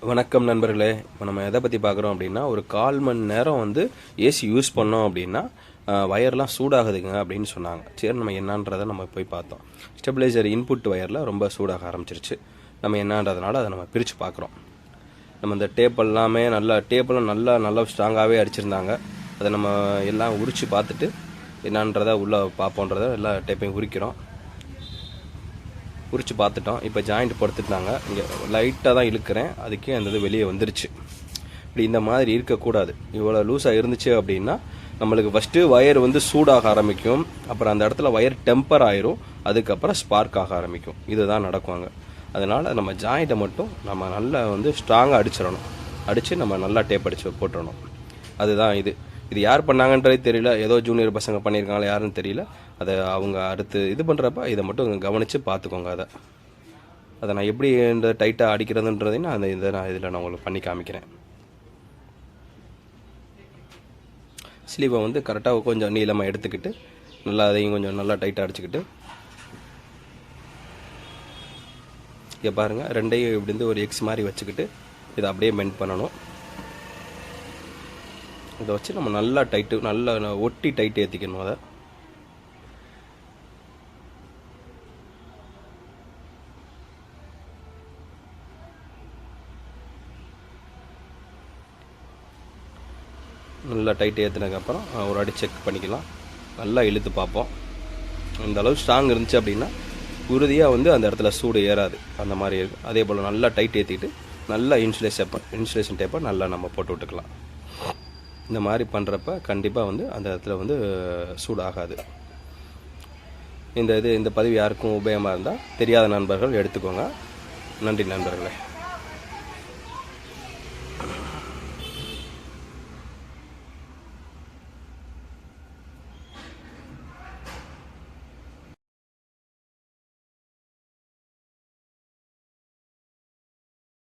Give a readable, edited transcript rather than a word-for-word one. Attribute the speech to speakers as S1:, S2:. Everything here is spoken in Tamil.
S1: வணக்கம் நண்பர்களே. இப்போ நம்ம எதை பற்றி பார்க்குறோம் அப்படின்னா, ஒரு 1/4 மணி நேரம் வந்து ஏசி யூஸ் பண்ணோம் அப்படின்னா வயர்லாம் சூடாகுதுங்க அப்படின்னு சொன்னாங்க. சரி, நம்ம என்னன்றதை நம்ம போய் பார்த்தோம். ஸ்டெபிளைசர் இன்புட் வயரில் ரொம்ப சூடாக ஆரம்பிச்சிருச்சு. நம்ம என்னன்றதுனால அதை நம்ம பிரித்து பார்க்குறோம். நம்ம இந்த டேப்பெல்லாம் நல்லா ஸ்ட்ராங்காகவே அடிச்சிருந்தாங்க. அதை நம்ம எல்லாம் உரித்து பார்த்துட்டு என்னன்றதை உள்ளே பார்ப்போன்றதை எல்லா டேப்பையும் உரித்து பார்த்துட்டோம். இப்போ ஜாயிண்ட் படுத்துட்டாங்க. இங்கே லைட்டாக தான் இழுக்கிறேன், அதுக்கே அந்த இது வெளியே வந்துருச்சு. இப்படி இந்த மாதிரி இருக்கக்கூடாது. இவ்வளோ லூஸாக இருந்துச்சு அப்படின்னா நம்மளுக்கு ஃபஸ்ட்டு வயர் வந்து சூடாக ஆரம்பிக்கும். அப்புறம் அந்த இடத்துல வயர் டெம்பர் ஆயிரும். அதுக்கப்புறம் ஸ்பார்க் ஆக ஆரம்பிக்கும். இதுதான் நடக்குவாங்க. அதனால் நம்ம ஜாயிண்ட்டை மட்டும் நம்ம நல்லா வந்து ஸ்ட்ராங்காக அடித்து நம்ம நல்லா டேப் அடித்து போட்டுறணும். அதுதான் இது யார் பண்ணாங்கன்றதே தெரியல. ஏதோ ஜூனியர் பசங்க பண்ணியிருக்காங்களா யாருன்னு தெரியல. அதை அவங்க அடுத்து இது பண்ணுறப்ப இதை மட்டும் கவனித்து பார்த்துக்கோங்க. அதை நான் எப்படி இந்த டைட்டாக அடிக்கிறதுன்றதையும் நான் இதில் நான் உங்களுக்கு பண்ணி காமிக்கிறேன். ஸ்லீவை வந்து கரெக்டாக கொஞ்சம் நீளமாக எடுத்துக்கிட்டு நல்லா அதையும் கொஞ்சம் நல்லா டைட்டாக அடிச்சுக்கிட்டு இங்கே பாருங்கள், ரெண்டையும் இப்படி இருந்து ஒரு எக்ஸ் மாதிரி வச்சுக்கிட்டு இதை அப்படியே மெண்ட் பண்ணணும். இதை வச்சு நம்ம நல்லா ஒட்டி டைட் ஏற்றிக்கணும். அதை நல்லா டைட் ஏற்றினதுக்கப்புறம் ஒரு அடி செக் பண்ணிக்கலாம். நல்லா இழுத்து பார்ப்போம். இந்த அளவு ஸ்ட்ராங் இருந்துச்சு அப்படின்னா உறுதியாக வந்து அந்த இடத்துல சூடு ஏறாது. அந்த மாதிரி இருக்குது. அதே போல் நல்லா டைட் ஏற்றிட்டு நல்லா இன்சுலேஷன் டேப்பை நல்லா நம்ம போட்டு விட்டுக்கலாம். இந்த மாதிரி பண்ணுறப்ப கண்டிப்பாக வந்து அந்த இடத்துல வந்து சூடாகாது. இந்த பதிவு யாருக்கும் உபயோகமாக இருந்தால் தெரியாத நண்பர்கள் எடுத்துக்கோங்க. நன்றி நண்பர்களே.